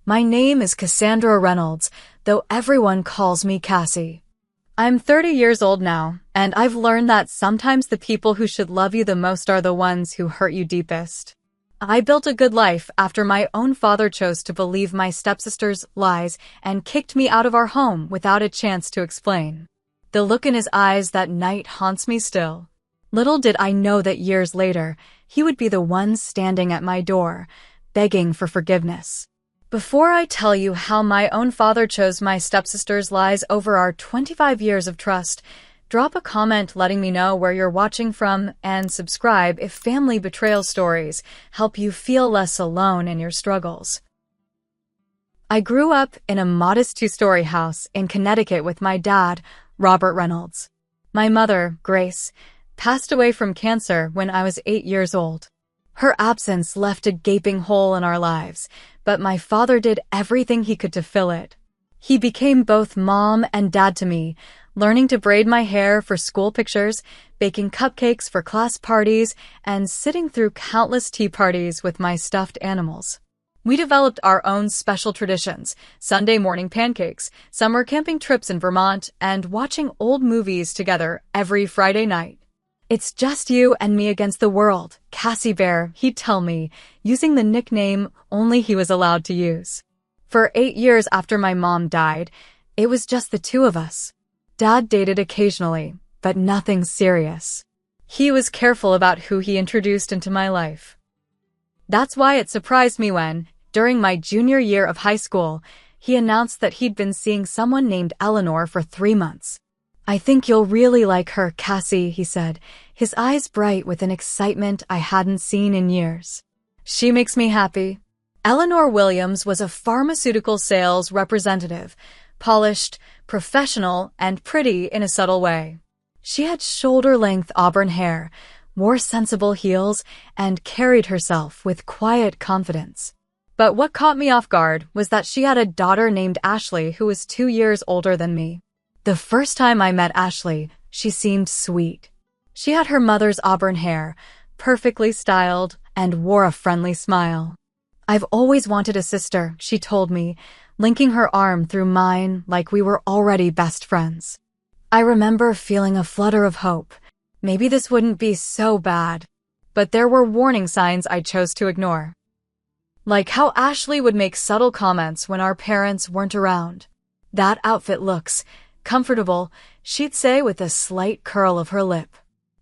My name is Cassandra Reynolds, though everyone calls me Cassie. I'm 30 years old now, and I've learned that sometimes the people who should love you the most are the ones who hurt you deepest. I built a good life after my own father chose to believe my stepsister's lies and kicked me out of our home without a chance to explain. The look in his eyes that night haunts me still. Little did I know that years later, he would be the one standing at my door, begging for forgiveness. Before I tell you how my own father chose my stepsister's lies over our 25 years of trust, drop a comment letting me know where you're watching from and subscribe if family betrayal stories help you feel less alone in your struggles. I grew up in a modest two-story house in Connecticut with my dad, Robert Reynolds. My mother, Grace, passed away from cancer when I was 8 years old. Her absence left a gaping hole in our lives, but my father did everything he could to fill it. He became both mom and dad to me, learning to braid my hair for school pictures, baking cupcakes for class parties, and sitting through countless tea parties with my stuffed animals. We developed our own special traditions, Sunday morning pancakes, summer camping trips in Vermont, and watching old movies together every Friday night. "It's just you and me against the world, Cassie Bear," he'd tell me, using the nickname only he was allowed to use. For 8 years after my mom died, it was just the two of us. Dad dated occasionally, but nothing serious. He was careful about who he introduced into my life. That's why it surprised me when, during my junior year of high school, he announced that he'd been seeing someone named Eleanor for 3 months. "I think you'll really like her, Cassie," he said, his eyes bright with an excitement I hadn't seen in years. "She makes me happy." Eleanor Williams was a pharmaceutical sales representative, polished, professional, and pretty in a subtle way. She had shoulder-length auburn hair, wore sensible heels, and carried herself with quiet confidence. But what caught me off guard was that she had a daughter named Ashley who was 2 years older than me. The first time I met Ashley, she seemed sweet. She had her mother's auburn hair, perfectly styled, and wore a friendly smile. "I've always wanted a sister," she told me, linking her arm through mine like we were already best friends. I remember feeling a flutter of hope. Maybe this wouldn't be so bad. But there were warning signs I chose to ignore. Like how Ashley would make subtle comments when our parents weren't around. "That outfit looks comfortable," she'd say with a slight curl of her lip.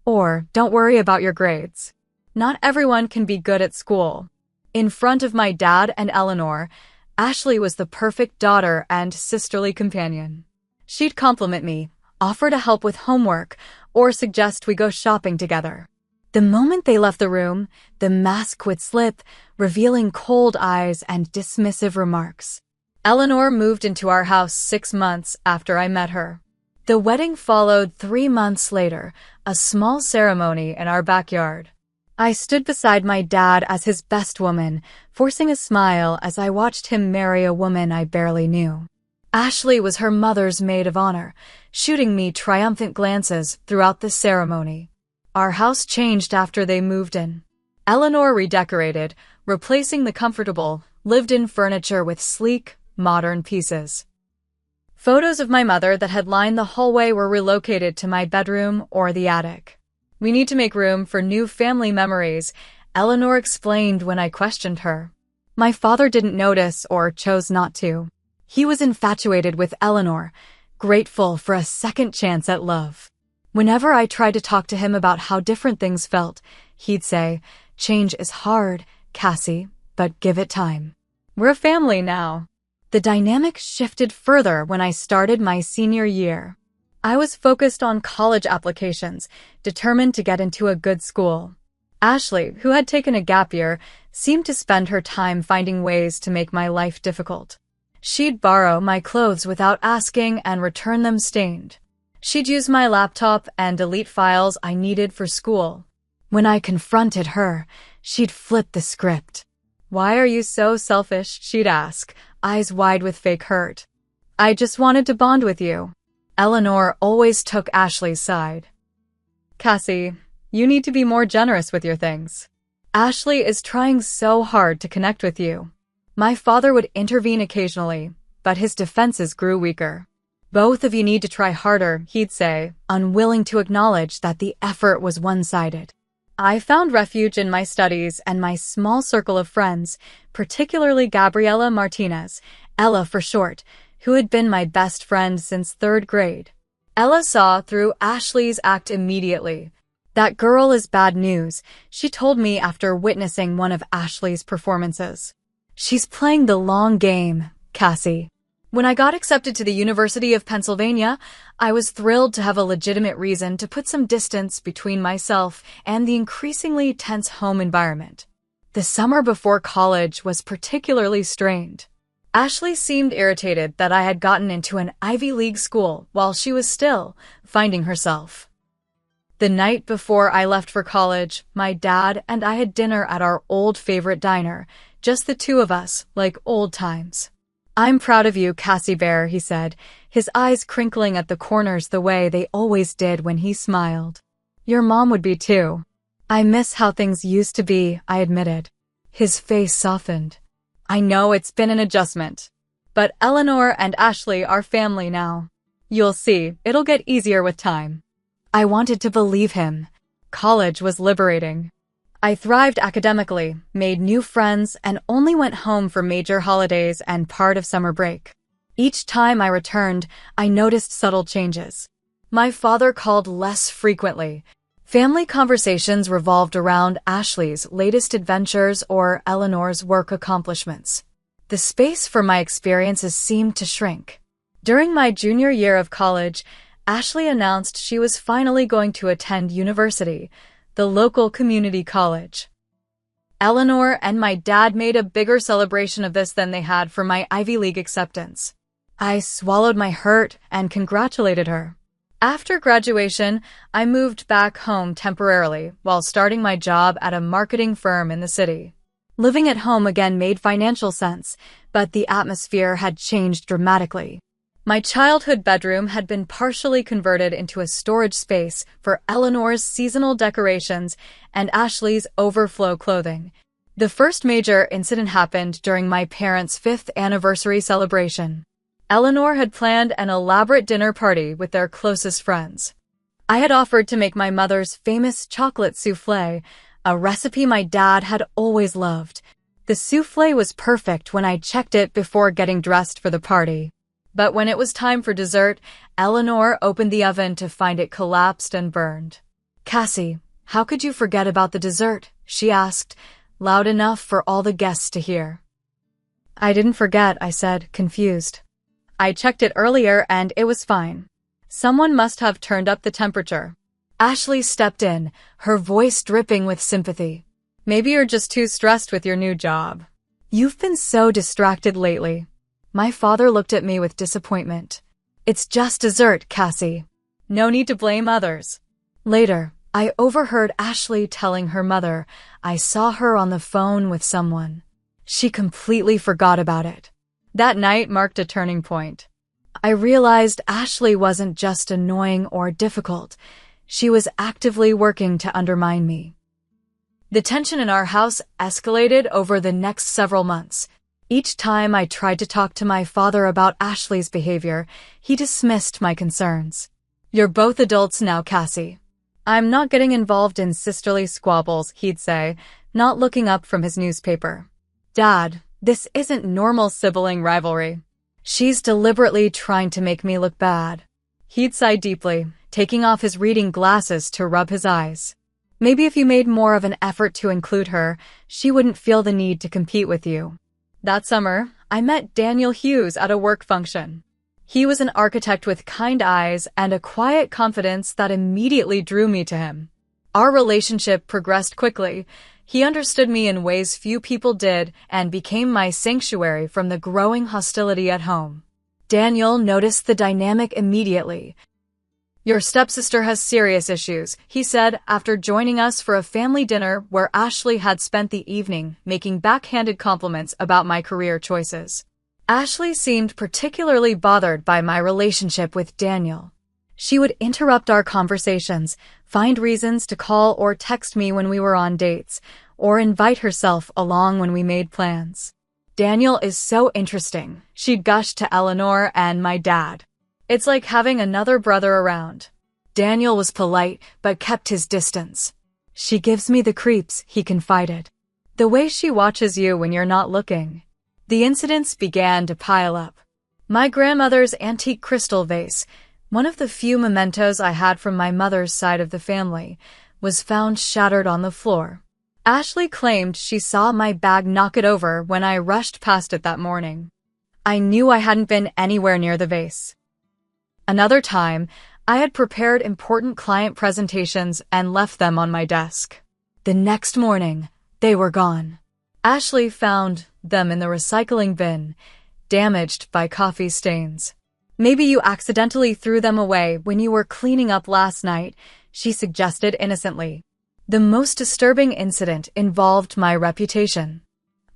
Or, "Don't worry about your grades. Not everyone can be good at school." In front of my dad and Eleanor, Ashley was the perfect daughter and sisterly companion. She'd compliment me, offer to help with homework, or suggest we go shopping together. The moment they left the room, the mask would slip, revealing cold eyes and dismissive remarks. Eleanor moved into our house 6 months after I met her. The wedding followed 3 months later, a small ceremony in our backyard. I stood beside my dad as his best woman, forcing a smile as I watched him marry a woman I barely knew. Ashley was her mother's maid of honor, shooting me triumphant glances throughout the ceremony. Our house changed after they moved in. Eleanor redecorated, replacing the comfortable, lived-in furniture with sleek, modern pieces. Photos of my mother that had lined the hallway were relocated to my bedroom or the attic. "We need to make room for new family memories," Eleanor explained when I questioned her. My father didn't notice or chose not to. He was infatuated with Eleanor, grateful for a second chance at love. Whenever I tried to talk to him about how different things felt, he'd say, "Change is hard, Cassie, but give it time. We're a family now." The dynamic shifted further when I started my senior year. I was focused on college applications, determined to get into a good school. Ashley, who had taken a gap year, seemed to spend her time finding ways to make my life difficult. She'd borrow my clothes without asking and return them stained. She'd use my laptop and delete files I needed for school. When I confronted her, she'd flip the script. "Why are you so selfish?" she'd ask, eyes wide with fake hurt. "I just wanted to bond with you." Eleanor always took Ashley's side. "Cassie, you need to be more generous with your things. Ashley is trying so hard to connect with you." My father would intervene occasionally, but his defenses grew weaker. Both of you need to try harder, he'd say, unwilling to acknowledge that the effort was one-sided. I found refuge in my studies and my small circle of friends, particularly Gabriela Martinez, Ella for short, who had been my best friend since 3rd grade. Ella saw through Ashley's act immediately. That girl is bad news, she told me after witnessing one of Ashley's performances. She's playing the long game, Cassie. When I got accepted to the University of Pennsylvania, I was thrilled to have a legitimate reason to put some distance between myself and the increasingly tense home environment. The summer before college was particularly strained. Ashley seemed irritated that I had gotten into an Ivy League school while she was still finding herself. The night before I left for college, my dad and I had dinner at our old favorite diner, just the two of us, like old times. "I'm proud of you, Cassie Bear," he said, his eyes crinkling at the corners the way they always did when he smiled. "Your mom would be too." "I miss how things used to be," I admitted. His face softened. "I know it's been an adjustment. But Eleanor and Ashley are family now. You'll see, it'll get easier with time." I wanted to believe him. College was liberating. I thrived academically, made new friends, and only went home for major holidays and part of summer break. Each time I returned, I noticed subtle changes. My father called less frequently. Family conversations revolved around Ashley's latest adventures or Eleanor's work accomplishments. The space for my experiences seemed to shrink. During my junior year of college, Ashley announced she was finally going to attend university, the local community college. Eleanor and my dad made a bigger celebration of this than they had for my Ivy League acceptance. I swallowed my hurt and congratulated her. After graduation, I moved back home temporarily while starting my job at a marketing firm in the city. Living at home again made financial sense, but the atmosphere had changed dramatically. My childhood bedroom had been partially converted into a storage space for Eleanor's seasonal decorations and Ashley's overflow clothing. The first major incident happened during my parents' 5th anniversary celebration. Eleanor had planned an elaborate dinner party with their closest friends. I had offered to make my mother's famous chocolate soufflé, a recipe my dad had always loved. The soufflé was perfect when I checked it before getting dressed for the party. But when it was time for dessert, Eleanor opened the oven to find it collapsed and burned. "Cassie, how could you forget about the dessert?" she asked, loud enough for all the guests to hear. "I didn't forget," I said, confused. "I checked it earlier and it was fine. Someone must have turned up the temperature." Ashley stepped in, her voice dripping with sympathy. "Maybe you're just too stressed with your new job. You've been so distracted lately." My father looked at me with disappointment. "It's just dessert, Cassie. No need to blame others." Later, I overheard Ashley telling her mother I saw her on the phone with someone. She completely forgot about it. That night marked a turning point. I realized Ashley wasn't just annoying or difficult. She was actively working to undermine me. The tension in our house escalated over the next several months. Each time I tried to talk to my father about Ashley's behavior, he dismissed my concerns. "You're both adults now, Cassie. I'm not getting involved in sisterly squabbles," he'd say, not looking up from his newspaper. "Dad, this isn't normal sibling rivalry. She's deliberately trying to make me look bad." He'd sigh deeply, taking off his reading glasses to rub his eyes. "Maybe if you made more of an effort to include her, she wouldn't feel the need to compete with you." That summer, I met Daniel Hughes at a work function. He was an architect with kind eyes and a quiet confidence that immediately drew me to him. Our relationship progressed quickly. He understood me in ways few people did and became my sanctuary from the growing hostility at home. Daniel noticed the dynamic immediately. "Your stepsister has serious issues," he said after joining us for a family dinner where Ashley had spent the evening making backhanded compliments about my career choices. Ashley seemed particularly bothered by my relationship with Daniel. She would interrupt our conversations, find reasons to call or text me when we were on dates, or invite herself along when we made plans. Daniel is so interesting, she gushed to Eleanor and my dad. It's like having another brother around. Daniel was polite, but kept his distance. She gives me the creeps, he confided. The way she watches you when you're not looking. The incidents began to pile up. My grandmother's antique crystal vase, one of the few mementos I had from my mother's side of the family, was found shattered on the floor. Ashley claimed she saw my bag knock it over when I rushed past it that morning. I knew I hadn't been anywhere near the vase. Another time, I had prepared important client presentations and left them on my desk. The next morning, they were gone. Ashley found them in the recycling bin, damaged by coffee stains. Maybe you accidentally threw them away when you were cleaning up last night, she suggested innocently. The most disturbing incident involved my reputation.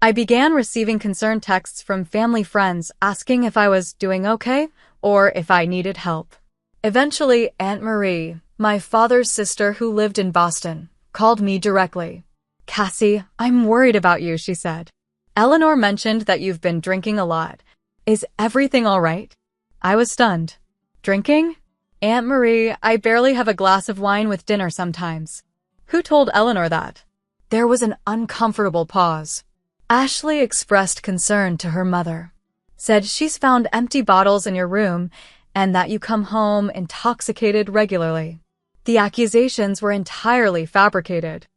I began receiving concerned texts from family friends asking if I was doing okay or if I needed help. Eventually, Aunt Marie, my father's sister who lived in Boston, called me directly. Cassie, I'm worried about you, she said. Eleanor mentioned that you've been drinking a lot. Is everything all right? I was stunned. Drinking? Aunt Marie, I barely have a glass of wine with dinner sometimes. Who told Eleanor that? There was an uncomfortable pause. Ashley expressed concern to her mother. Said she's found empty bottles in your room and that you come home intoxicated regularly. The accusations were entirely fabricated.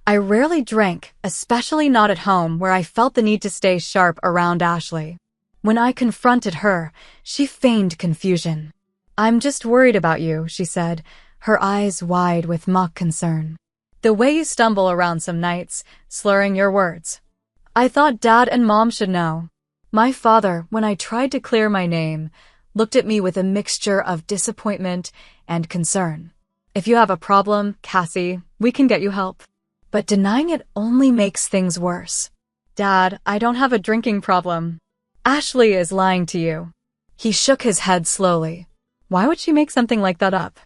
I rarely drank, especially not at home where I felt the need to stay sharp around Ashley. When I confronted her, she feigned confusion. I'm just worried about you, she said, her eyes wide with mock concern. The way you stumble around some nights, slurring your words. I thought Dad and Mom should know. My father, when I tried to clear my name, looked at me with a mixture of disappointment and concern. If you have a problem, Cassie, we can get you help. But denying it only makes things worse. Dad, I don't have a drinking problem. Ashley is lying to you. He shook his head slowly. Why would she make something like that up?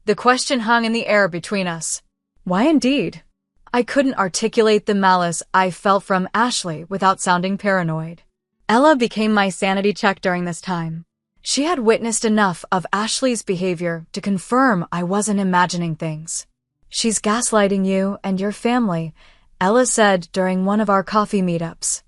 The question hung in the air between us. Why indeed? I couldn't articulate the malice I felt from Ashley without sounding paranoid. Ella became my sanity check during this time. She had witnessed enough of Ashley's behavior to confirm I wasn't imagining things. She's gaslighting you and your family, Ella said during one of our coffee meetups.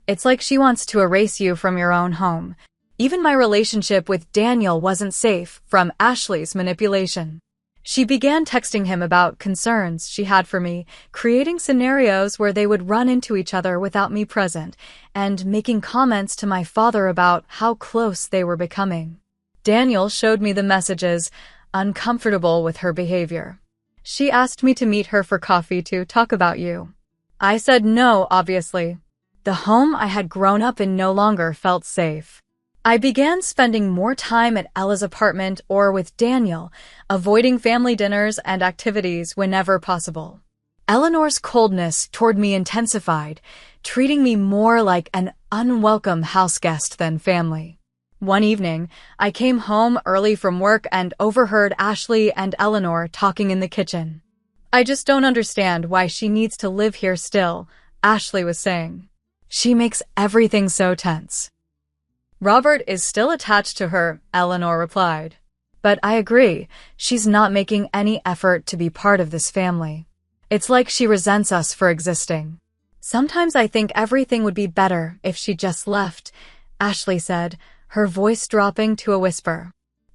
It's like she wants to erase you from your own home. Even my relationship with Daniel wasn't safe from Ashley's manipulation. She began texting him about concerns she had for me, creating scenarios where they would run into each other without me present, and making comments to my father about how close they were becoming. Daniel showed me the messages, uncomfortable with her behavior. She asked me to meet her for coffee to talk about you. I said no, obviously. The home I had grown up in no longer felt safe. I began spending more time at Ella's apartment or with Daniel, avoiding family dinners and activities whenever possible. Eleanor's coldness toward me intensified, treating me more like an unwelcome houseguest than family. One evening, I came home early from work and overheard Ashley and Eleanor talking in the kitchen. I just don't understand why she needs to live here still, Ashley was saying. She makes everything so tense. Robert is still attached to her, Eleanor replied. But I agree, she's not making any effort to be part of this family. It's like she resents us for existing. Sometimes I think everything would be better if she just left, Ashley said, her voice dropping to a whisper.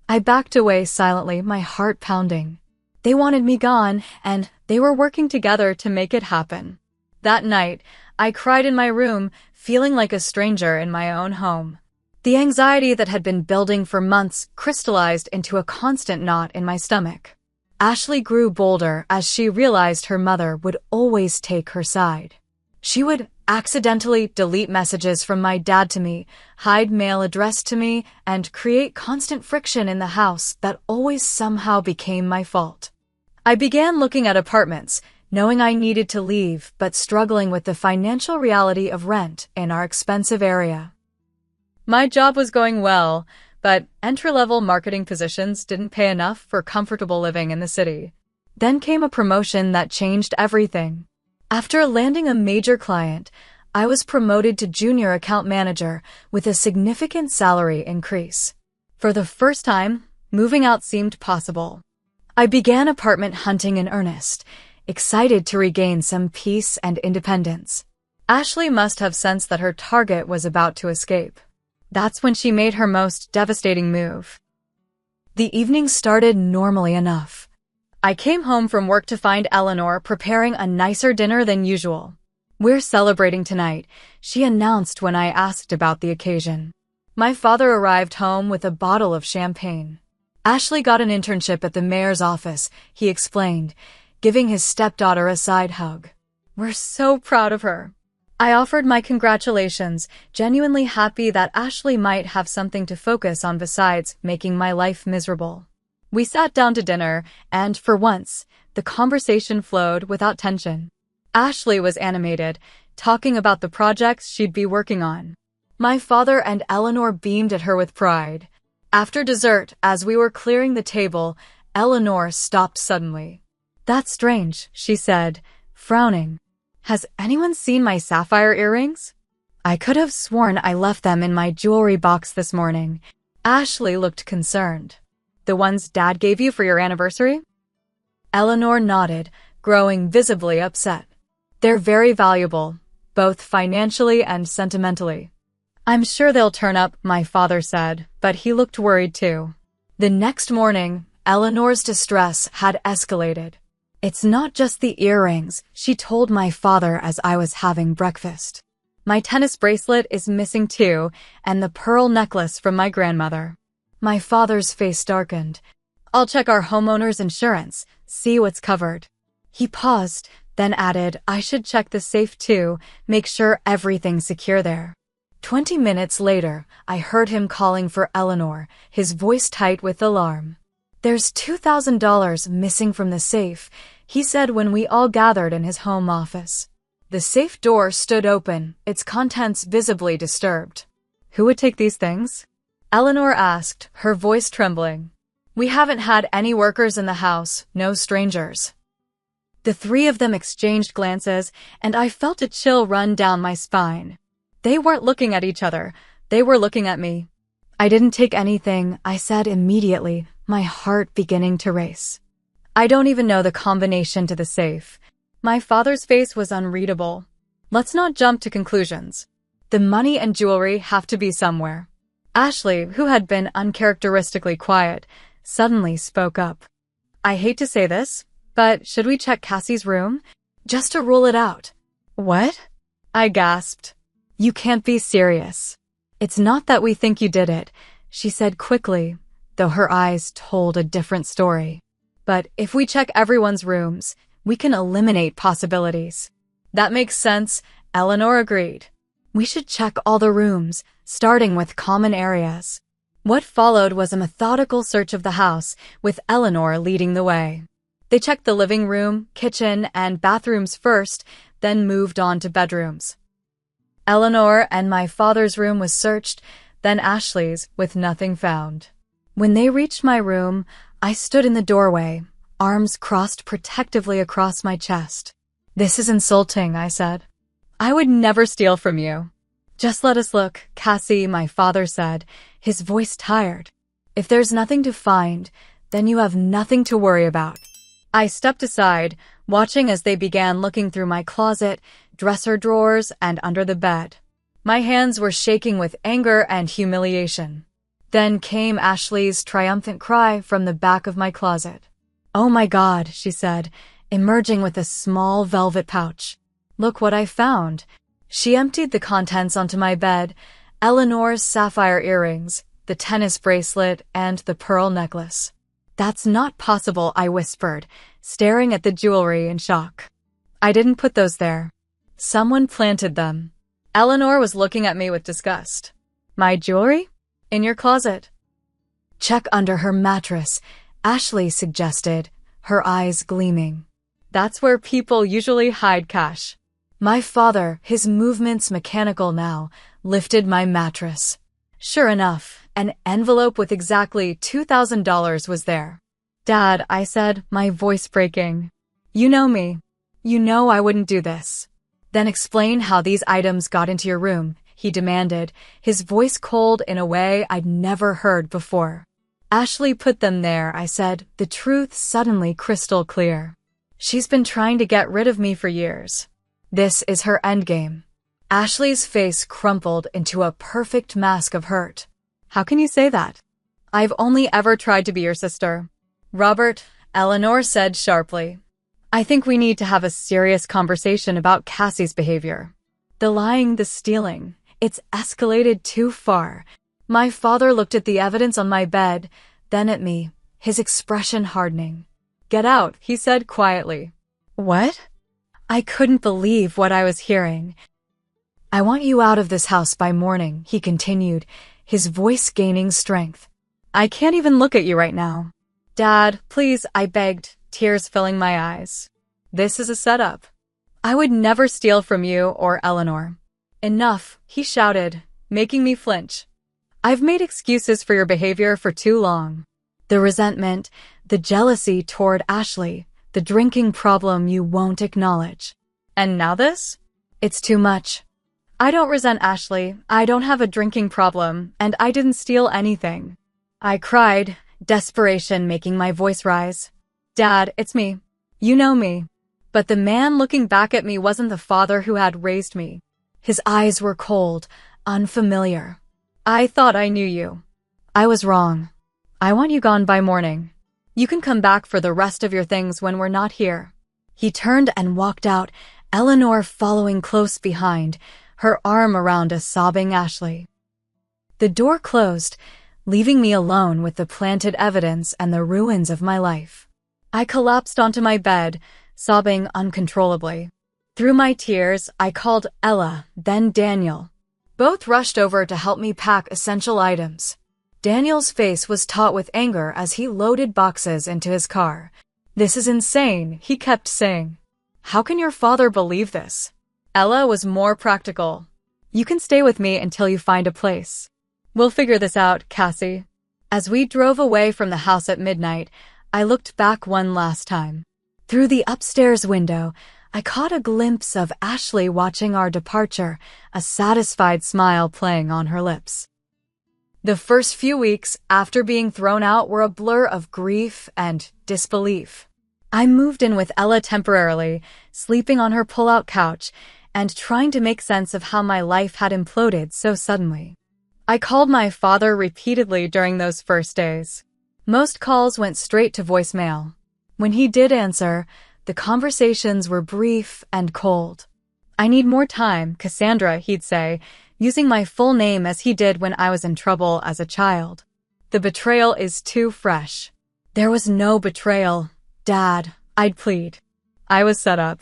I backed away silently, my heart pounding. They wanted me gone, and they were working together to make it happen. That night, I cried in my room, feeling like a stranger in my own home. The anxiety that had been building for months crystallized into a constant knot in my stomach. Ashley grew bolder as she realized her mother would always take her side. She would accidentally delete messages from my dad to me, hide mail addressed to me, and create constant friction in the house that always somehow became my fault. I began looking at apartments, knowing I needed to leave but struggling with the financial reality of rent in our expensive area. My job was going well, but entry-level marketing positions didn't pay enough for comfortable living in the city. Then came a promotion that changed everything. After landing a major client, I was promoted to junior account manager with a significant salary increase. For the first time, moving out seemed possible. I began apartment hunting in earnest, excited to regain some peace and independence. Ashley must have sensed that her target was about to escape. That's when she made her most devastating move. The evening started normally enough. I came home from work to find Eleanor preparing a nicer dinner than usual. "We're celebrating tonight," she announced when I asked about the occasion. My father arrived home with a bottle of champagne. "Ashley got an internship at the mayor's office," he explained, giving his stepdaughter a side hug. "We're so proud of her." I offered my congratulations, genuinely happy that Ashley might have something to focus on besides making my life miserable. We sat down to dinner, and for once, the conversation flowed without tension. Ashley was animated, talking about the projects she'd be working on. My father and Eleanor beamed at her with pride. After dessert, as we were clearing the table, Eleanor stopped suddenly. "That's strange," she said, frowning. "Has anyone seen my sapphire earrings? I could have sworn I left them in my jewelry box this morning." Ashley looked concerned. "The ones Dad gave you for your anniversary?" Eleanor nodded, growing visibly upset. "They're very valuable, both financially and sentimentally." "I'm sure they'll turn up," my father said, but he looked worried too. The next morning, Eleanor's distress had escalated. "It's not just the earrings," she told my father as I was having breakfast. "My tennis bracelet is missing too, and the pearl necklace from my grandmother." My father's face darkened. "I'll check our homeowner's insurance, see what's covered." He paused, then added, "I should check the safe too, make sure everything's secure there." 20 minutes later, I heard him calling for Eleanor, his voice tight with alarm. "There's $2,000 missing from the safe," he said when we all gathered in his home office. The safe door stood open, its contents visibly disturbed. "Who would take these things?" Eleanor asked, her voice trembling. "We haven't had any workers in the house, no strangers." The three of them exchanged glances, and I felt a chill run down my spine. They weren't looking at each other, they were looking at me. "I didn't take anything," I said immediately, my heart beginning to race. "I don't even know the combination to the safe." My father's face was unreadable. "Let's not jump to conclusions. The money and jewelry have to be somewhere." Ashley, who had been uncharacteristically quiet, suddenly spoke up. "I hate to say this, but should we check Cassie's room? Just to rule it out." "What?" I gasped. "You can't be serious." "It's not that we think you did it," she said quickly, though her eyes told a different story. "But if we check everyone's rooms, we can eliminate possibilities." "That makes sense," Eleanor agreed. "We should check all the rooms, starting with common areas." What followed was a methodical search of the house, with Eleanor leading the way. They checked the living room, kitchen, and bathrooms first, then moved on to bedrooms. Eleanor and my father's room was searched, then Ashley's, with nothing found. When they reached my room, I stood in the doorway, arms crossed protectively across my chest. "This is insulting," I said. "I would never steal from you." "Just let us look, Cassie," my father said, his voice tired. "If there's nothing to find, then you have nothing to worry about." I stepped aside, watching as they began looking through my closet, dresser drawers, and under the bed. My hands were shaking with anger and humiliation. Then came Ashley's triumphant cry from the back of my closet. "Oh my God," she said, emerging with a small velvet pouch. "Look what I found." She emptied the contents onto my bed, Eleanor's sapphire earrings, the tennis bracelet, and the pearl necklace. "That's not possible," I whispered, staring at the jewelry in shock. "I didn't put those there. Someone planted them." Eleanor was looking at me with disgust. "My jewelry? In your closet." "Check under her mattress," Ashley suggested, her eyes gleaming. "That's where people usually hide cash." My father, his movements mechanical now, lifted my mattress. Sure enough, an envelope with exactly $2,000 was there. "Dad," I said, my voice breaking. "You know me. You know I wouldn't do this." Then explain how these items got into your room, he demanded, his voice cold in a way I'd never heard before. Ashley put them there, I said, the truth suddenly crystal clear. She's been trying to get rid of me for years. This is her endgame. Ashley's face crumpled into a perfect mask of hurt. How can you say that? I've only ever tried to be your sister. Robert, Eleanor said sharply. I think we need to have a serious conversation about Cassie's behavior. The lying, the stealing, it's escalated too far. My father looked at the evidence on my bed, then at me, his expression hardening. Get out, he said quietly. What? I couldn't believe what I was hearing. I want you out of this house by morning, he continued, his voice gaining strength. I can't even look at you right now. Dad, please, I begged, tears filling my eyes. This is a setup. I would never steal from you or Eleanor. Enough, he shouted, making me flinch. I've made excuses for your behavior for too long. The resentment, the jealousy toward Ashley, the drinking problem you won't acknowledge. And now this? It's too much. I don't resent Ashley, I don't have a drinking problem, and I didn't steal anything. I cried, desperation making my voice rise. Dad, it's me. You know me. But the man looking back at me wasn't the father who had raised me. His eyes were cold, unfamiliar. I thought I knew you. I was wrong. I want you gone by morning. You can come back for the rest of your things when we're not here. He turned and walked out, Eleanor following close behind, her arm around a sobbing Ashley. The door closed, leaving me alone with the planted evidence and the ruins of my life. I collapsed onto my bed, sobbing uncontrollably. Through my tears, I called Ella, then Daniel. Both rushed over to help me pack essential items. Daniel's face was taut with anger as he loaded boxes into his car. This is insane, he kept saying. How can your father believe this? Ella was more practical. You can stay with me until you find a place. We'll figure this out, Cassie. As we drove away from the house at midnight, I looked back one last time. Through the upstairs window, I caught a glimpse of Ashley watching our departure, a satisfied smile playing on her lips. The first few weeks after being thrown out were a blur of grief and disbelief. I moved in with Ella temporarily, sleeping on her pull-out couch, and trying to make sense of how my life had imploded so suddenly. I called my father repeatedly during those first days. Most calls went straight to voicemail. When he did answer, the conversations were brief and cold. I need more time, Cassandra, he'd say, using my full name as he did when I was in trouble as a child. The betrayal is too fresh. There was no betrayal, Dad, I'd plead. I was set up.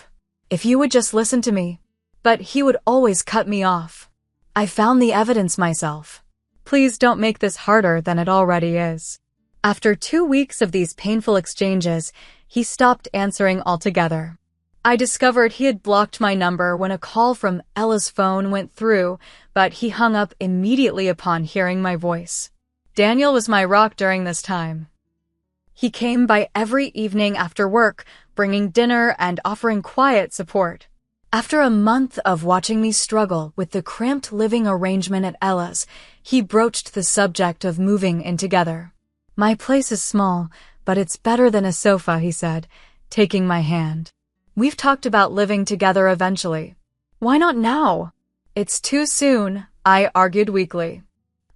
If you would just listen to me. But he would always cut me off. I found the evidence myself. Please don't make this harder than it already is. After 2 weeks of these painful exchanges, he stopped answering altogether. I discovered he had blocked my number when a call from Ella's phone went through, but he hung up immediately upon hearing my voice. Daniel was my rock during this time. He came by every evening after work, bringing dinner and offering quiet support. After a month of watching me struggle with the cramped living arrangement at Ella's, he broached the subject of moving in together. My place is small, but it's better than a sofa, he said, taking my hand. We've talked about living together eventually. Why not now? It's too soon, I argued weakly.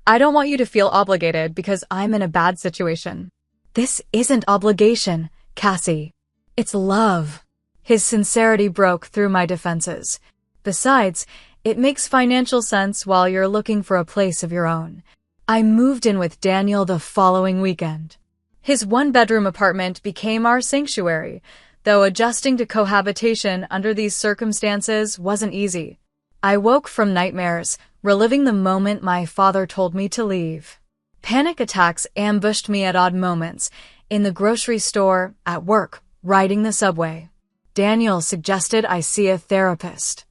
I don't want you to feel obligated because I'm in a bad situation. This isn't obligation, Cassie. It's love. His sincerity broke through my defenses. Besides, it makes financial sense while you're looking for a place of your own. I moved in with Daniel the following weekend. His one-bedroom apartment became our sanctuary, though adjusting to cohabitation under these circumstances wasn't easy. I woke from nightmares, reliving the moment my father told me to leave. Panic attacks ambushed me at odd moments, in the grocery store, at work, riding the subway. Daniel suggested I see a therapist.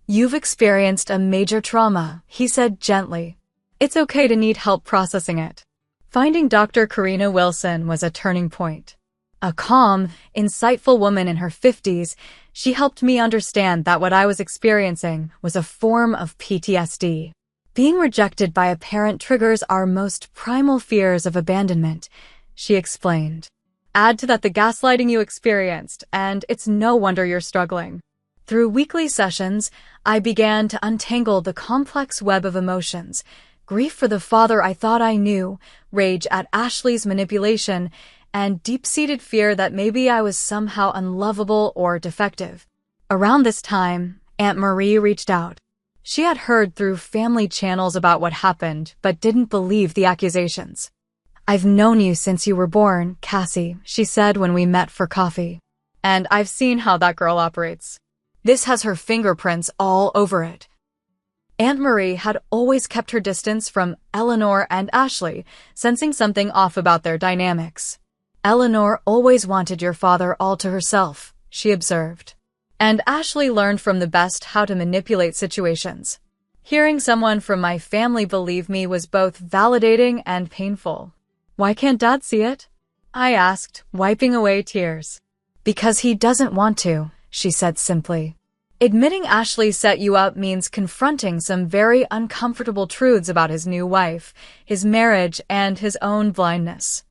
You've experienced a major trauma, he said gently. It's okay to need help processing it. Finding Dr. Karina Wilson was a turning point. A calm, insightful woman in her 50s, She helped me understand that what I was experiencing was a form of PTSD. Being rejected by a parent triggers our most primal fears of abandonment, she explained. Add to that the gaslighting you experienced, and it's no wonder you're struggling. Through weekly sessions, I began to untangle the complex web of emotions: grief for the father I thought I knew, rage at Ashley's manipulation, and deep-seated fear that maybe I was somehow unlovable or defective. Around this time, Aunt Marie reached out. She had heard through family channels about what happened, but didn't believe the accusations. "I've known you since you were born, Cassie," she said when we met for coffee. "And I've seen how that girl operates. This has her fingerprints all over it." Aunt Marie had always kept her distance from Eleanor and Ashley, sensing something off about their dynamics. "Eleanor always wanted your father all to herself," she observed. "And Ashley learned from the best how to manipulate situations." Hearing someone from my family believe me was both validating and painful. "Why can't Dad see it?" I asked, wiping away tears. "Because he doesn't want to," she said simply. Admitting Ashley set you up means confronting some very uncomfortable truths about his new wife, his marriage, and his own blindness.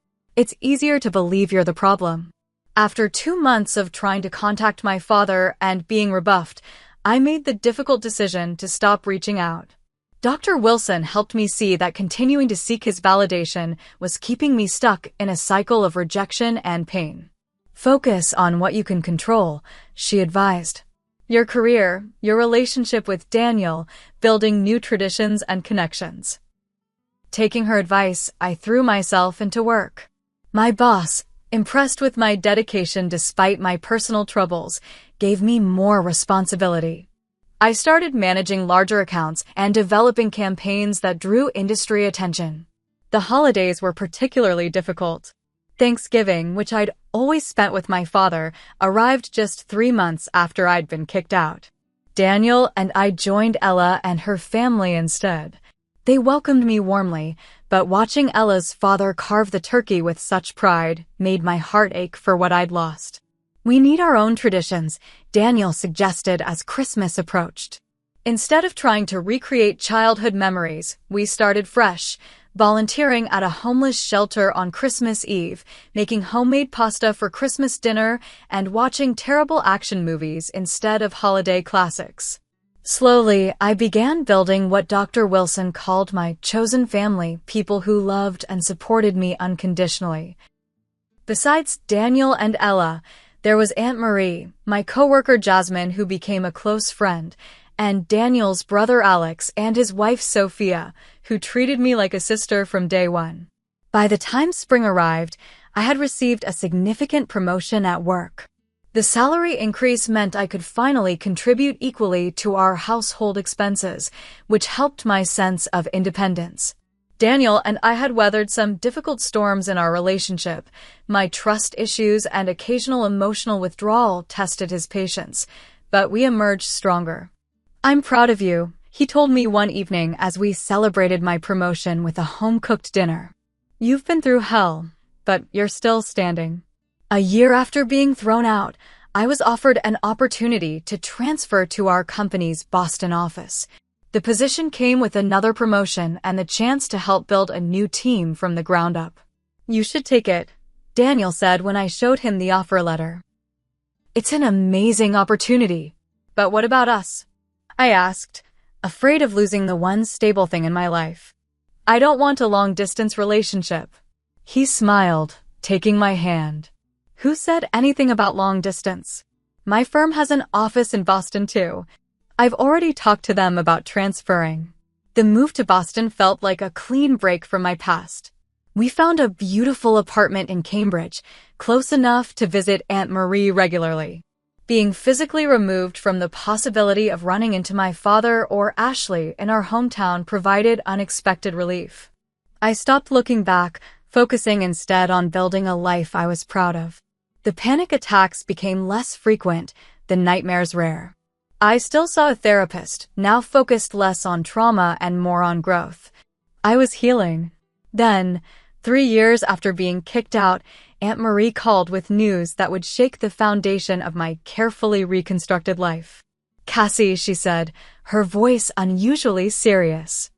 It's easier to believe you're the problem. After 2 months of trying to contact my father and being rebuffed, I made the difficult decision to stop reaching out. Dr. Wilson helped me see that continuing to seek his validation was keeping me stuck in a cycle of rejection and pain. "Focus on what you can control," she advised. "Your career, your relationship with Daniel, building new traditions and connections." Taking her advice, I threw myself into work. My boss, impressed with my dedication despite my personal troubles, gave me more responsibility. I started managing larger accounts and developing campaigns that drew industry attention. The holidays were particularly difficult. Thanksgiving, which I'd always spent with my father, arrived just 3 months after I'd been kicked out. Daniel and I joined Ella and her family instead. They welcomed me warmly, but watching Ella's father carve the turkey with such pride made my heart ache for what I'd lost. "We need our own traditions," Daniel suggested as Christmas approached. Instead of trying to recreate childhood memories, we started fresh, volunteering at a homeless shelter on Christmas Eve, making homemade pasta for Christmas dinner, and watching terrible action movies instead of holiday classics. Slowly, I began building what Dr. Wilson called my chosen family, people who loved and supported me unconditionally. Besides Daniel and Ella, there was Aunt Marie, my coworker Jasmine, who became a close friend, and Daniel's brother Alex and his wife Sophia, who treated me like a sister from day one. By the time spring arrived, I had received a significant promotion at work. The salary increase meant I could finally contribute equally to our household expenses, which helped my sense of independence. Daniel and I had weathered some difficult storms in our relationship. My trust issues and occasional emotional withdrawal tested his patience, but we emerged stronger. "I'm proud of you," he told me one evening as we celebrated my promotion with a home-cooked dinner. "You've been through hell, but you're still standing." A year after being thrown out, I was offered an opportunity to transfer to our company's Boston office. The position came with another promotion and the chance to help build a new team from the ground up. "You should take it," Daniel said when I showed him the offer letter. "It's an amazing opportunity. But what about us?" I asked, afraid of losing the one stable thing in my life. "I don't want a long-distance relationship." He smiled, taking my hand. "Who said anything about long distance? My firm has an office in Boston too. I've already talked to them about transferring." The move to Boston felt like a clean break from my past. We found a beautiful apartment in Cambridge, close enough to visit Aunt Marie regularly. Being physically removed from the possibility of running into my father or Ashley in our hometown provided unexpected relief. I stopped looking back, focusing instead on building a life I was proud of. The panic attacks became less frequent, the nightmares rare. I still saw a therapist, now focused less on trauma and more on growth. I was healing. Then, 3 years after being kicked out, Aunt Marie called with news that would shake the foundation of my carefully reconstructed life. "Cassie," she said, her voice unusually serious.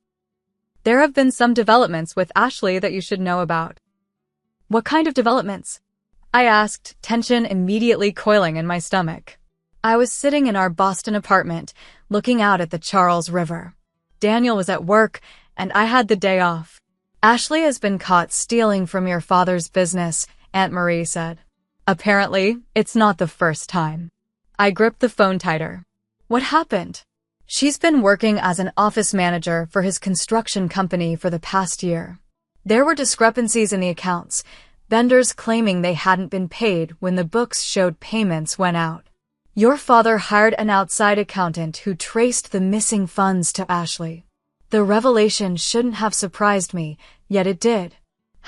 "There have been some developments with Ashley that you should know about." "What kind of developments?" I asked, tension immediately coiling in my stomach. I was sitting in our Boston apartment, looking out at the Charles River. Daniel was at work, and I had the day off. "Ashley has been caught stealing from your father's business," Aunt Marie said. "Apparently, it's not the first time." I gripped the phone tighter. "What happened?" "She's been working as an office manager for his construction company for the past year. There were discrepancies in the accounts, vendors claiming they hadn't been paid when the books showed payments went out. Your father hired an outside accountant who traced the missing funds to Ashley. The revelation shouldn't have surprised me, yet it did."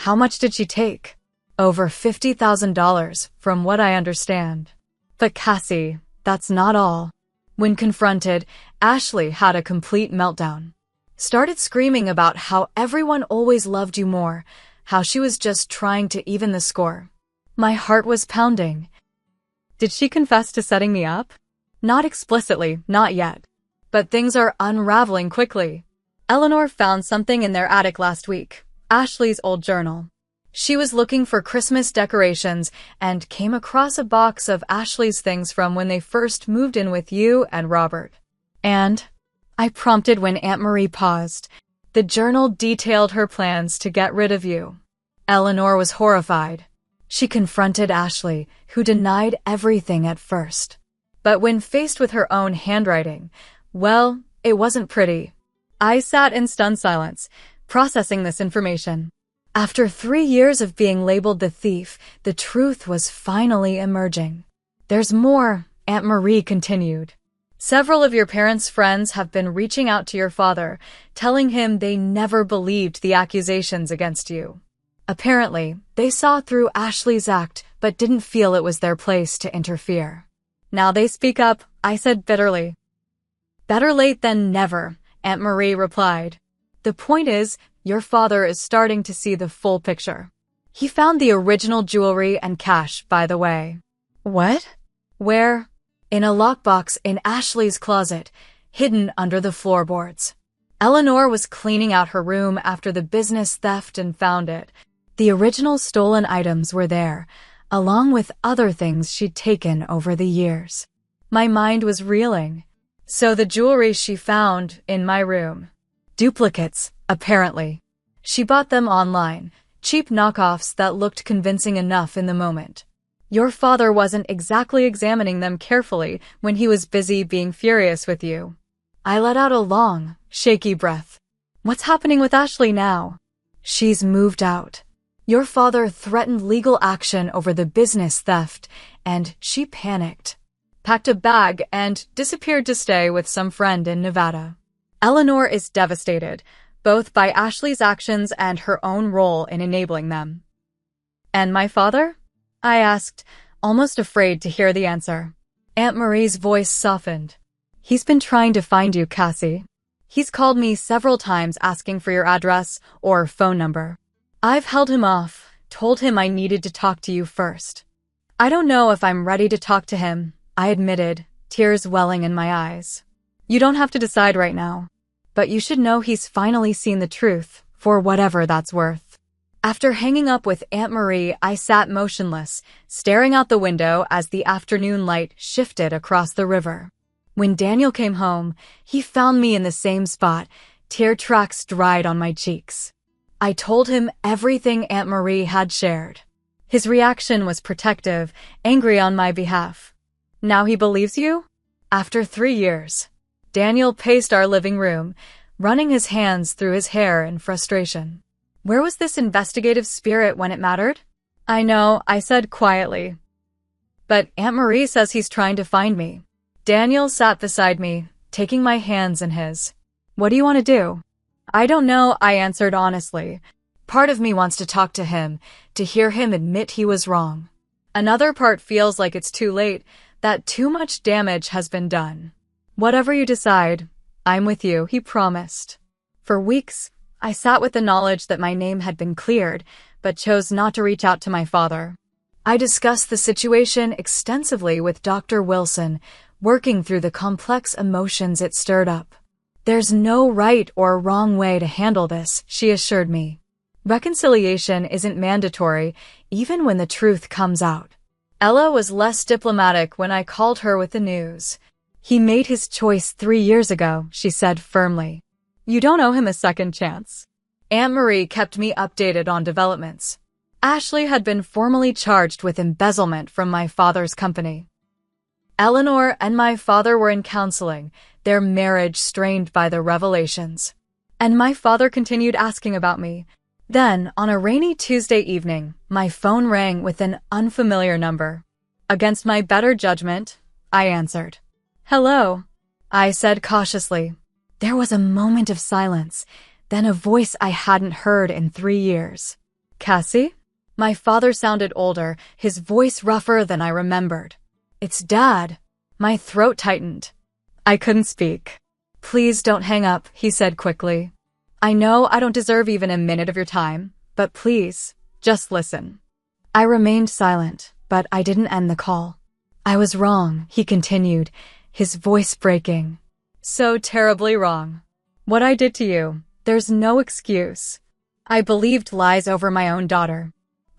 "How much did she take?" "Over $50,000, from what I understand." "But Cassie, that's not all." When confronted, Ashley had a complete meltdown. Started screaming about how everyone always loved you more, how she was just trying to even the score. My heart was pounding. "Did she confess to setting me up?" "Not explicitly, not yet. But things are unraveling quickly. Eleanor found something in their attic last week, Ashley's old journal. She was looking for Christmas decorations and came across a box of Ashley's things from when they first moved in with you and Robert." "And?" I prompted when Aunt Marie paused. "The journal detailed her plans to get rid of you." Eleanor was horrified. She confronted Ashley, who denied everything at first. But when faced with her own handwriting, well, it wasn't pretty. I sat in stunned silence, processing this information. After 3 years of being labeled the thief, the truth was finally emerging. "There's more," Aunt Marie continued. "Several of your parents' friends have been reaching out to your father, telling him they never believed the accusations against you. Apparently, they saw through Ashley's act but didn't feel it was their place to interfere. Now they speak up," I said bitterly. "Better late than never," Aunt Marie replied. "The point is, your father is starting to see the full picture. He found the original jewelry and cash, by the way." "What?" "Where?" "In a lockbox in Ashley's closet, hidden under the floorboards. Eleanor was cleaning out her room after the business theft and found it. The original stolen items were there, along with other things she'd taken over the years." My mind was reeling. So the jewelry she found in my room. Duplicates, apparently. She bought them online, cheap knockoffs that looked convincing enough in the moment. Your father wasn't exactly examining them carefully when he was busy being furious with you. I let out a long, shaky breath. "What's happening with Ashley now?" "She's moved out. Your father threatened legal action over the business theft, and she panicked. Packed a bag and disappeared to stay with some friend in Nevada. Eleanor is devastated, both by Ashley's actions and her own role in enabling them." "And my father?" I asked, almost afraid to hear the answer. Aunt Marie's voice softened. "He's been trying to find you, Cassie. He's called me several times asking for your address or phone number. I've held him off, told him I needed to talk to you first. I don't know if I'm ready to talk to him," I admitted, tears welling in my eyes. "You don't have to decide right now. But you should know he's finally seen the truth, for whatever that's worth." After hanging up with Aunt Marie, I sat motionless, staring out the window as the afternoon light shifted across the river. When Daniel came home, he found me in the same spot, tear tracks dried on my cheeks. I told him everything Aunt Marie had shared. His reaction was protective, angry on my behalf. "Now he believes you?" After 3 years. Daniel paced our living room, running his hands through his hair in frustration. "Where was this investigative spirit when it mattered?" "I know," I said quietly. "But Aunt Marie says he's trying to find me." Daniel sat beside me, taking my hands in his. "What do you want to do?" "I don't know," I answered honestly. Part of me wants to talk to him, to hear him admit he was wrong. Another part feels like it's too late, that too much damage has been done. "Whatever you decide, I'm with you," he promised. For weeks, I sat with the knowledge that my name had been cleared, but chose not to reach out to my father. I discussed the situation extensively with Dr. Wilson, working through the complex emotions it stirred up. "There's no right or wrong way to handle this," she assured me. "Reconciliation isn't mandatory, even when the truth comes out." Ella was less diplomatic when I called her with the news. "He made his choice 3 years ago," she said firmly. "You don't owe him a second chance." Aunt Marie kept me updated on developments. Ashley had been formally charged with embezzlement from my father's company. Eleanor and my father were in counseling, their marriage strained by the revelations. And my father continued asking about me. Then, on a rainy Tuesday evening, my phone rang with an unfamiliar number. Against my better judgment, I answered. "Hello," I said cautiously. There was a moment of silence, then a voice I hadn't heard in 3 years. "Cassie?" My father sounded older, his voice rougher than I remembered. "It's Dad." My throat tightened. I couldn't speak. "Please don't hang up," he said quickly. "I know I don't deserve even a minute of your time, but please, just listen." I remained silent, but I didn't end the call. "I was wrong," he continued, his voice breaking. "So terribly wrong. What I did to you, there's no excuse. I believed lies over my own daughter.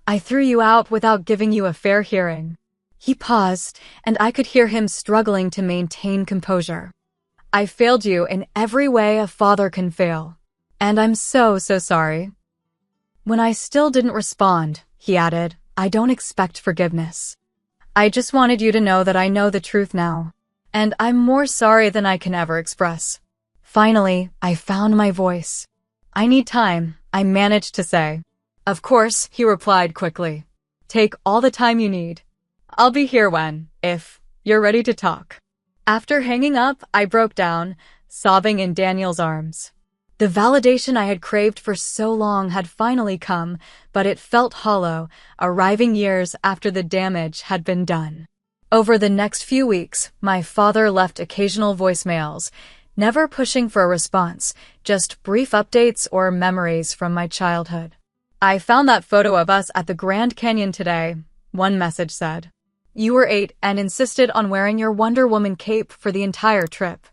I threw you out without giving you a fair hearing." He paused, and I could hear him struggling to maintain composure. "I failed you in every way a father can fail. And I'm so sorry." When I still didn't respond, he added, "I don't expect forgiveness. I just wanted you to know that I know the truth now. And I'm more sorry than I can ever express." Finally, I found my voice. "I need time," I managed to say. "Of course," he replied quickly. "Take all the time you need. I'll be here if you're ready to talk." After hanging up, I broke down, sobbing in Daniel's arms. The validation I had craved for so long had finally come, but it felt hollow, arriving years after the damage had been done. Over the next few weeks, my father left occasional voicemails, never pushing for a response, just brief updates or memories from my childhood. "I found that photo of us at the Grand Canyon today," one message said. "You were 8 and insisted on wearing your Wonder Woman cape for the entire trip."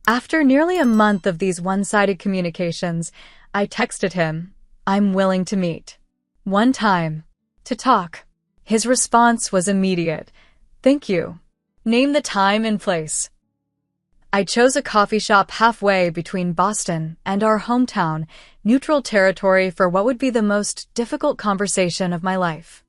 After nearly a month of these one-sided communications, I texted him, "I'm willing to meet. One time. To talk." His response was immediate. "Thank you. Name the time and place." I chose a coffee shop halfway between Boston and our hometown, neutral territory for what would be the most difficult conversation of my life.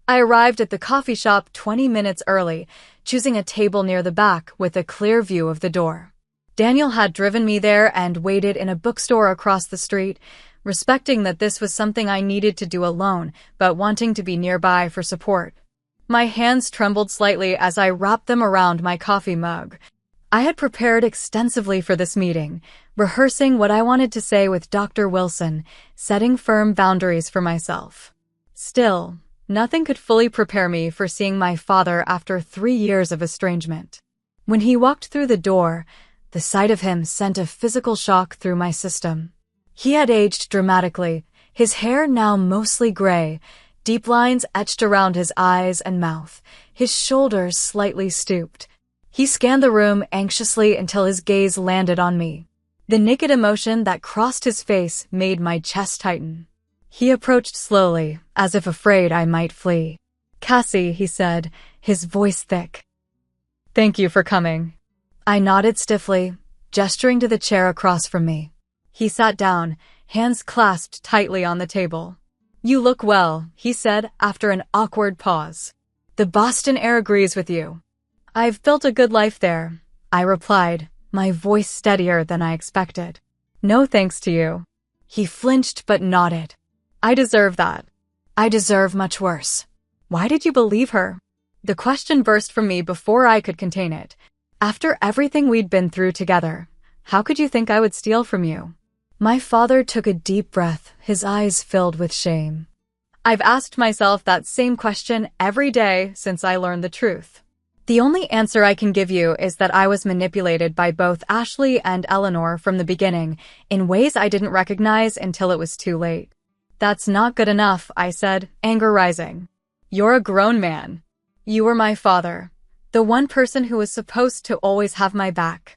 I arrived at the coffee shop 20 minutes early, choosing a table near the back with a clear view of the door. Daniel had driven me there and waited in a bookstore across the street, respecting that this was something I needed to do alone, but wanting to be nearby for support. My hands trembled slightly as I wrapped them around my coffee mug. I had prepared extensively for this meeting, rehearsing what I wanted to say with Dr. Wilson, setting firm boundaries for myself. Still, nothing could fully prepare me for seeing my father after 3 years of estrangement. When he walked through the door, the sight of him sent a physical shock through my system. He had aged dramatically, his hair now mostly gray, deep lines etched around his eyes and mouth, his shoulders slightly stooped. He scanned the room anxiously until his gaze landed on me. The naked emotion that crossed his face made my chest tighten. He approached slowly, as if afraid I might flee. "Cassie," he said, his voice thick. "Thank you for coming." I nodded stiffly, gesturing to the chair across from me. He sat down, hands clasped tightly on the table. "You look well," he said after an awkward pause. "The Boston air agrees with you." "I've built a good life there," I replied, my voice steadier than I expected. "No thanks to you." He flinched but nodded. "I deserve that. I deserve much worse." "Why did you believe her?" The question burst from me before I could contain it. "After everything we'd been through together, how could you think I would steal from you?" My father took a deep breath, his eyes filled with shame. "I've asked myself that same question every day since I learned the truth. The only answer I can give you is that I was manipulated by both Ashley and Eleanor from the beginning, in ways I didn't recognize until it was too late. That's not good enough, I said, anger rising. You're a grown man. You were my father, the one person who was supposed to always have my back.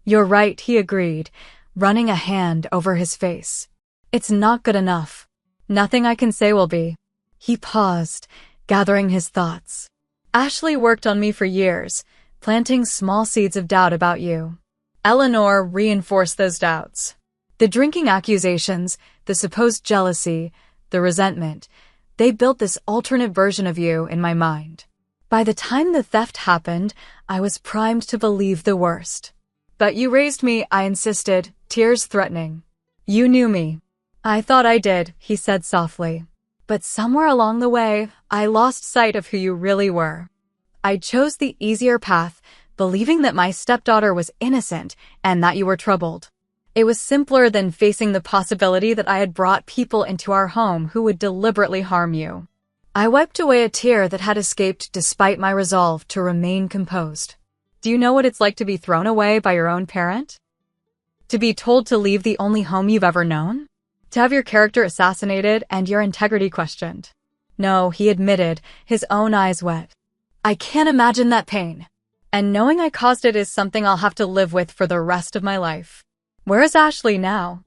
You're right, he agreed, running a hand over his face. It's not good enough. Nothing I can say will be. He paused, gathering his thoughts. Ashley worked on me for years, planting small seeds of doubt about you. Eleanor reinforced those doubts. The drinking accusations, the supposed jealousy, the resentment, they built this alternate version of you in my mind. By the time the theft happened, I was primed to believe the worst. But you raised me, I insisted, tears threatening. You knew me. I thought I did, he said softly. But somewhere along the way, I lost sight of who you really were. I chose the easier path, believing that my stepdaughter was innocent and that you were troubled. It was simpler than facing the possibility that I had brought people into our home who would deliberately harm you. I wiped away a tear that had escaped despite my resolve to remain composed. Do you know what it's like to be thrown away by your own parent? To be told to leave the only home you've ever known? To have your character assassinated and your integrity questioned? No, he admitted, his own eyes wet. I can't imagine that pain. And knowing I caused it is something I'll have to live with for the rest of my life. Where is Ashley now?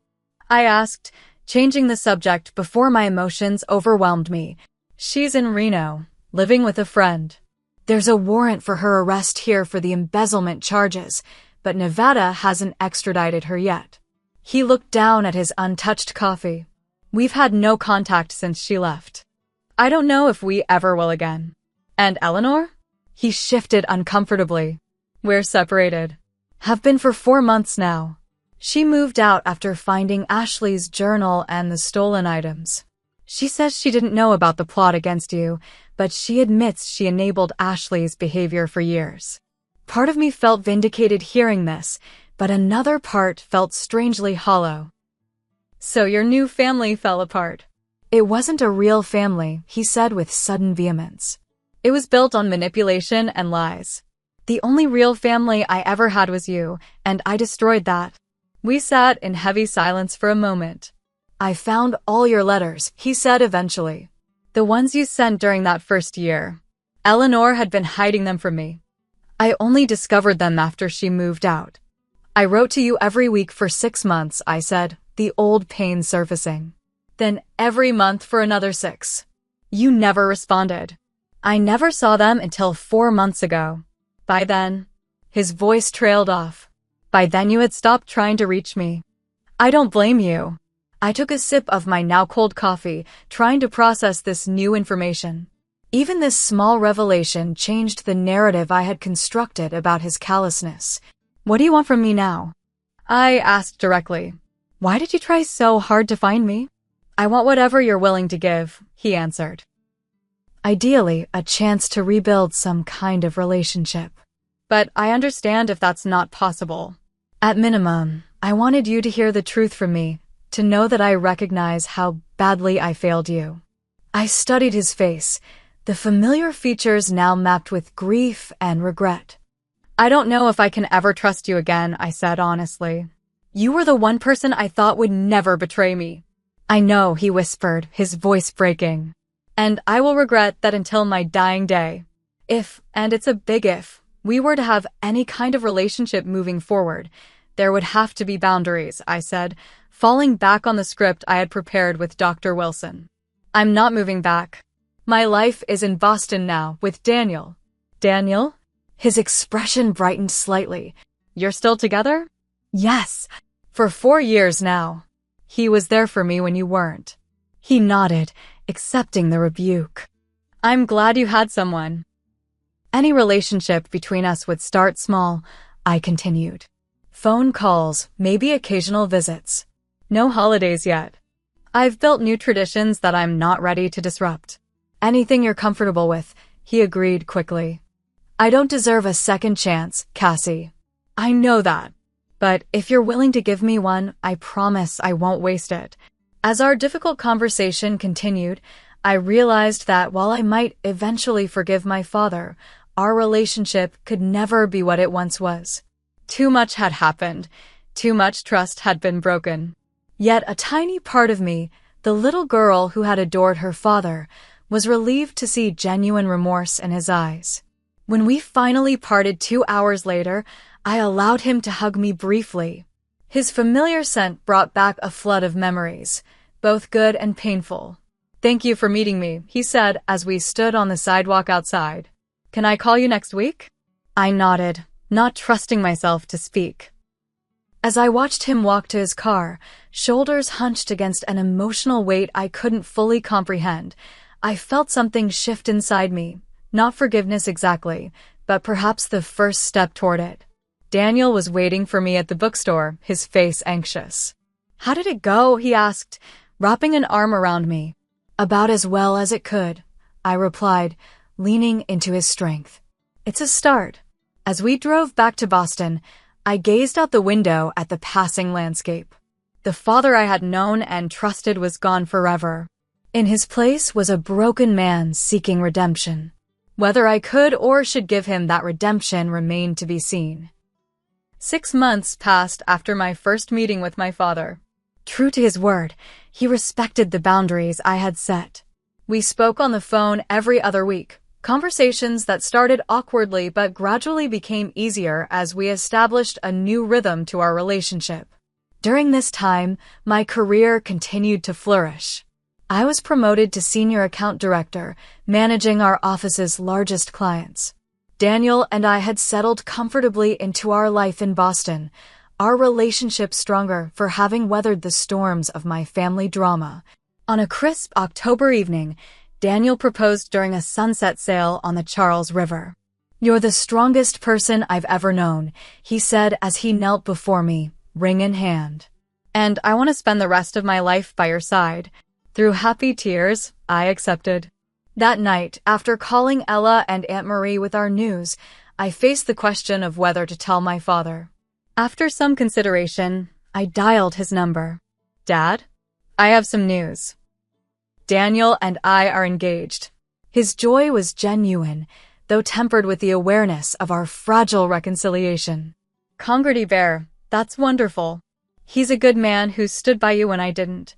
I asked, changing the subject before my emotions overwhelmed me. She's in Reno, living with a friend. There's a warrant for her arrest here for the embezzlement charges, but Nevada hasn't extradited her yet. He looked down at his untouched coffee. We've had no contact since she left. I don't know if we ever will again. And Eleanor? He shifted uncomfortably. We're separated. Have been for 4 months now. She moved out after finding Ashley's journal and the stolen items. She says she didn't know about the plot against you, but she admits she enabled Ashley's behavior for years. Part of me felt vindicated hearing this, but another part felt strangely hollow. So your new family fell apart. It wasn't a real family, he said with sudden vehemence. It was built on manipulation and lies. The only real family I ever had was you, and I destroyed that. We sat in heavy silence for a moment. I found all your letters, he said eventually. The ones you sent during that first year. Eleanor had been hiding them from me. I only discovered them after she moved out. I wrote to you every week for 6 months, I said, the old pain surfacing. Then every month for another 6. You never responded. I never saw them until 4 months ago. By then, his voice trailed off. By then you had stopped trying to reach me. I don't blame you. I took a sip of my now cold coffee, trying to process this new information. Even this small revelation changed the narrative I had constructed about his callousness. What do you want from me now? I asked directly. Why did you try so hard to find me? I want whatever you're willing to give, he answered. Ideally, a chance to rebuild some kind of relationship. But I understand if that's not possible. At minimum, I wanted you to hear the truth from me, to know that I recognize how badly I failed you. I studied his face, the familiar features now mapped with grief and regret. I don't know if I can ever trust you again, I said honestly. You were the one person I thought would never betray me. I know, he whispered, his voice breaking. And I will regret that until my dying day. If, and it's a big if, we were to have any kind of relationship moving forward, there would have to be boundaries, I said, falling back on the script I had prepared with Dr. Wilson. I'm not moving back. My life is in Boston now, with Daniel. Daniel? His expression brightened slightly. You're still together? Yes. For 4 years now. He was there for me when you weren't. He nodded, accepting the rebuke. I'm glad you had someone. Any relationship between us would start small, I continued. Phone calls, maybe occasional visits. No holidays yet. I've built new traditions that I'm not ready to disrupt. Anything you're comfortable with, he agreed quickly. I don't deserve a second chance, Cassie. I know that. But if you're willing to give me one, I promise I won't waste it. As our difficult conversation continued, I realized that while I might eventually forgive my father, our relationship could never be what it once was. Too much had happened. Too much trust had been broken. Yet a tiny part of me, The little girl who had adored her father was relieved to see genuine remorse in his eyes. When we finally parted 2 hours later, I allowed him to hug me briefly. His familiar scent brought back a flood of memories, both good and painful. "Thank you for meeting me," he said as we stood on the sidewalk outside. "Can I call you next week?" I nodded, not trusting myself to speak. As I watched him walk to his car, shoulders hunched against an emotional weight I couldn't fully comprehend, I felt something shift inside me. Not forgiveness exactly, but perhaps the first step toward it. Daniel was waiting for me at the bookstore, his face anxious. "How did it go?" he asked, wrapping an arm around me. "About as well as it could," I replied, leaning into his strength. "It's a start." As we drove back to Boston, I gazed out the window at the passing landscape. The father I had known and trusted was gone forever. In his place was a broken man seeking redemption. Whether I could or should give him that redemption remained to be seen. 6 months passed after my first meeting with my father. True to his word, he respected the boundaries I had set. We spoke on the phone every other week, conversations that started awkwardly but gradually became easier as we established a new rhythm to our relationship. During this time, my career continued to flourish. I was promoted to senior account director, managing our office's largest clients. Daniel and I had settled comfortably into our life in Boston, our relationship stronger for having weathered the storms of my family drama. On a crisp October evening, Daniel proposed during a sunset sail on the Charles River. "You're the strongest person I've ever known," he said as he knelt before me, ring in hand. "And I want to spend the rest of my life by your side." Through happy tears, I accepted. That night, after calling Ella and Aunt Marie with our news, I faced the question of whether to tell my father. After some consideration, I dialed his number. "Dad, I have some news. Daniel and I are engaged." His joy was genuine, though tempered with the awareness of our fragile reconciliation. "Congrats, Bear, that's wonderful. He's a good man who stood by you when I didn't.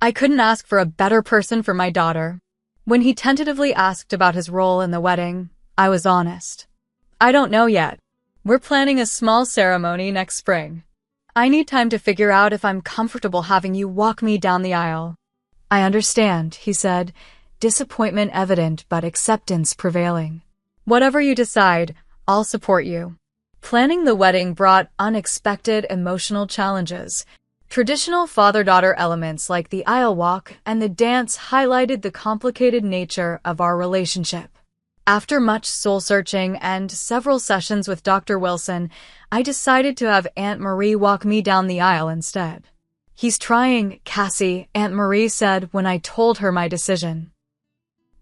I couldn't ask for a better person for my daughter." When he tentatively asked about his role in the wedding, I was honest. "I don't know yet. We're planning a small ceremony next spring. I need time to figure out if I'm comfortable having you walk me down the aisle." "I understand," he said, disappointment evident but acceptance prevailing. "Whatever you decide, I'll support you." Planning the wedding brought unexpected emotional challenges. Traditional father-daughter elements like the aisle walk and the dance highlighted the complicated nature of our relationship. After much soul-searching and several sessions with Dr. Wilson, I decided to have Aunt Marie walk me down the aisle instead. "He's trying, Cassie," Aunt Marie said when I told her my decision.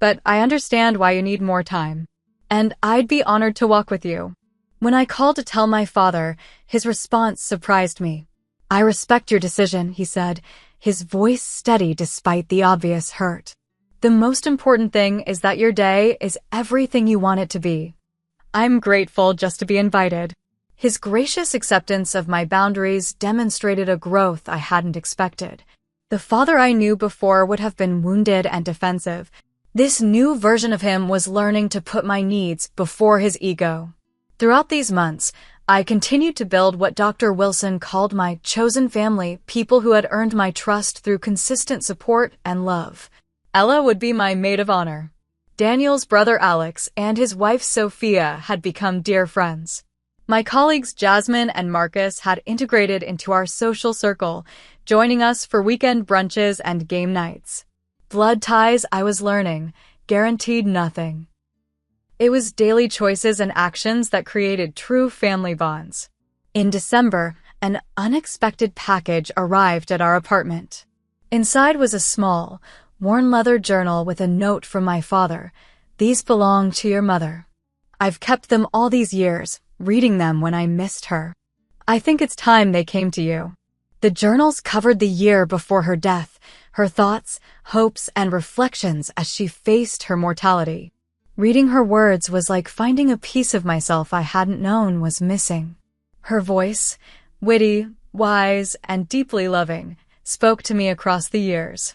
"But I understand why you need more time. And I'd be honored to walk with you." When I called to tell my father, his response surprised me. "I respect your decision," he said, his voice steady despite the obvious hurt. "The most important thing is that your day is everything you want it to be." I'm grateful just to be invited. His gracious acceptance of my boundaries demonstrated a growth I hadn't expected. The father I knew before would have been wounded and defensive. This new version of him was learning to put my needs before his ego. Throughout these months, I continued to build what Dr. Wilson called my chosen family, people who had earned my trust through consistent support and love. Ella would be my maid of honor. Daniel's brother Alex and his wife Sophia had become dear friends. My colleagues Jasmine and Marcus had integrated into our social circle, joining us for weekend brunches and game nights. Blood ties, I was learning, guaranteed nothing. It was daily choices and actions that created true family bonds. In December, an unexpected package arrived at our apartment. Inside was a small, worn leather journal with a note from my father. "These belong to your mother. I've kept them all these years, reading them when I missed her. I think it's time they came to you." The journals covered the year before her death, her thoughts, hopes, and reflections as she faced her mortality. Reading her words was like finding a piece of myself I hadn't known was missing. Her voice, witty, wise, and deeply loving, spoke to me across the years.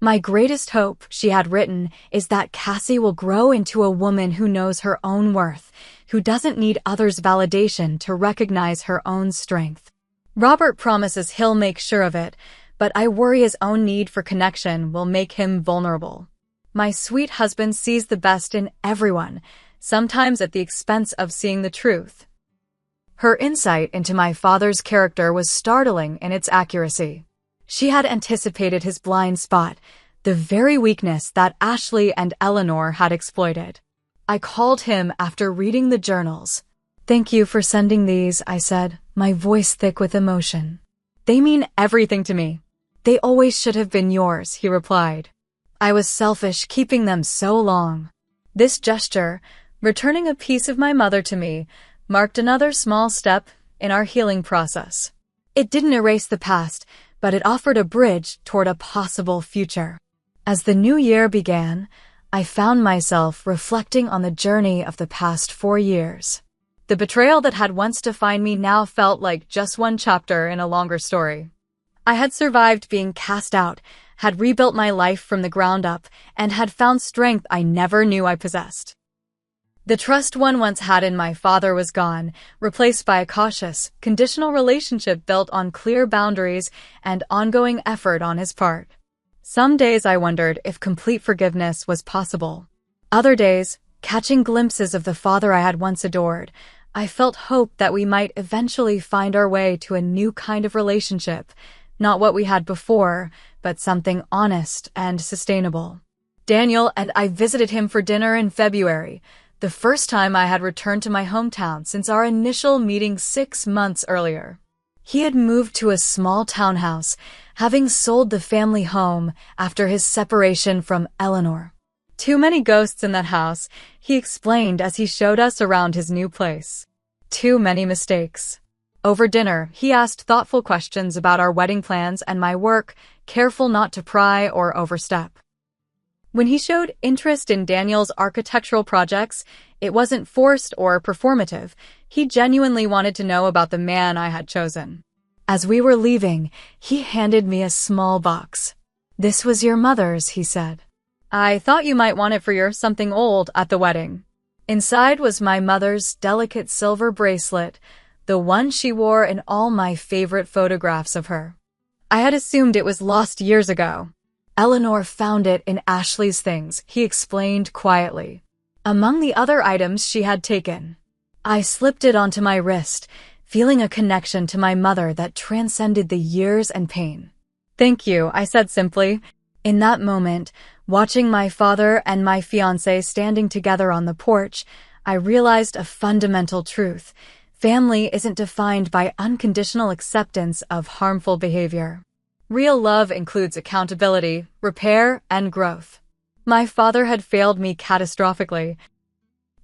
My greatest hope, she had written, is that Cassie will grow into a woman who knows her own worth, who doesn't need others' validation to recognize her own strength. Robert promises he'll make sure of it, but I worry his own need for connection will make him vulnerable. My sweet husband sees the best in everyone, sometimes at the expense of seeing the truth. Her insight into my father's character was startling in its accuracy. She had anticipated his blind spot, the very weakness that Ashley and Eleanor had exploited. I called him after reading the journals. "Thank you for sending these," I said, my voice thick with emotion. "They mean everything to me." "They always should have been yours," he replied. "I was selfish keeping them so long." This gesture, returning a piece of my mother to me, marked another small step in our healing process. It didn't erase the past, but it offered a bridge toward a possible future. As the new year began, I found myself reflecting on the journey of the past 4 years. The betrayal that had once defined me now felt like just one chapter in a longer story. I had survived being cast out, had rebuilt my life from the ground up, and had found strength I never knew I possessed. The trust one once had in my father was gone, replaced by a cautious, conditional relationship built on clear boundaries and ongoing effort on his part. Some days I wondered if complete forgiveness was possible. Other days, catching glimpses of the father I had once adored, I felt hope that we might eventually find our way to a new kind of relationship, not what we had before, but something honest and sustainable. Daniel and I visited him for dinner in February, the first time I had returned to my hometown since our initial meeting 6 months earlier. He had moved to a small townhouse, having sold the family home after his separation from Eleanor. "Too many ghosts in that house," he explained as he showed us around his new place. "Too many mistakes." Over dinner, he asked thoughtful questions about our wedding plans and my work, careful not to pry or overstep. When he showed interest in Daniel's architectural projects, it wasn't forced or performative. He genuinely wanted to know about the man I had chosen. As we were leaving, he handed me a small box. "This was your mother's," he said. "I thought you might want it for your something old at the wedding." Inside was my mother's delicate silver bracelet, the one she wore in all my favorite photographs of her. I had assumed it was lost years ago. "Eleanor found it in Ashley's things," he explained quietly. "Among the other items she had taken." I slipped it onto my wrist, feeling a connection to my mother that transcended the years and pain. "Thank you," I said simply. In that moment, watching my father and my fiancé standing together on the porch, I realized a fundamental truth. Family isn't defined by unconditional acceptance of harmful behavior. Real love includes accountability, repair, and growth. My father had failed me catastrophically,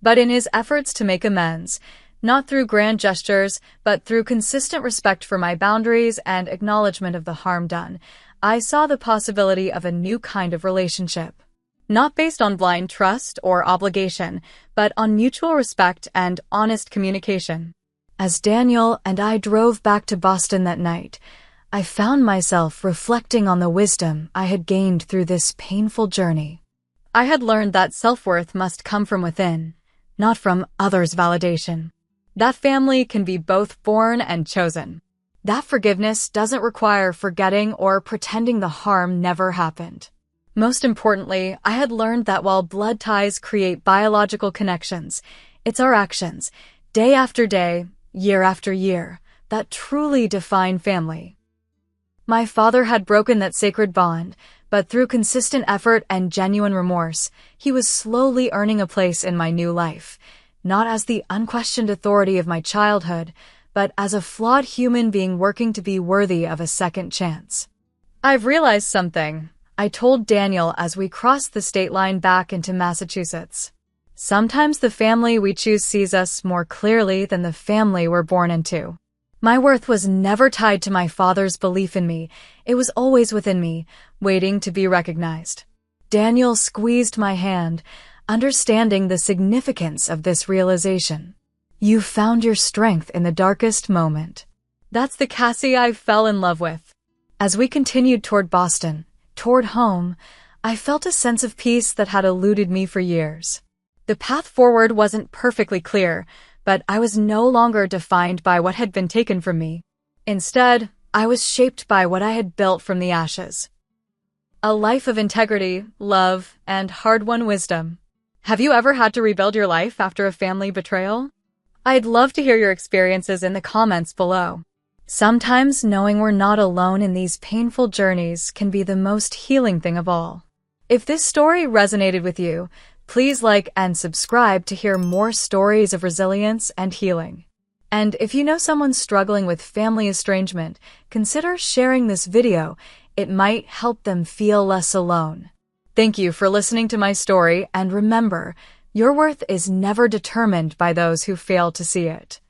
but in his efforts to make amends, not through grand gestures, but through consistent respect for my boundaries and acknowledgement of the harm done, I saw the possibility of a new kind of relationship. Not based on blind trust or obligation, but on mutual respect and honest communication. As Daniel and I drove back to Boston that night, I found myself reflecting on the wisdom I had gained through this painful journey. I had learned that self-worth must come from within, not from others' validation. That family can be both born and chosen. That forgiveness doesn't require forgetting or pretending the harm never happened. Most importantly, I had learned that while blood ties create biological connections, it's our actions, day after day, year after year, that truly define family. My father had broken that sacred bond, but through consistent effort and genuine remorse, he was slowly earning a place in my new life, not as the unquestioned authority of my childhood, but as a flawed human being working to be worthy of a second chance. "I've realized something," I told Daniel as we crossed the state line back into Massachusetts. "Sometimes the family we choose sees us more clearly than the family we're born into." My worth was never tied to my father's belief in me. It was always within me, waiting to be recognized. Daniel squeezed my hand, understanding the significance of this realization. "You found your strength in the darkest moment." That's the Cassie I fell in love with. As we continued toward Boston, toward home, I felt a sense of peace that had eluded me for years. The path forward wasn't perfectly clear, but I was no longer defined by what had been taken from me. Instead, I was shaped by what I had built from the ashes. A life of integrity, love, and hard-won wisdom. Have you ever had to rebuild your life after a family betrayal? I'd love to hear your experiences in the comments below. Sometimes knowing we're not alone in these painful journeys can be the most healing thing of all. If this story resonated with you, please like and subscribe to hear more stories of resilience and healing. And if you know someone struggling with family estrangement, consider sharing this video. It might help them feel less alone. Thank you for listening to my story, and remember, your worth is never determined by those who fail to see it.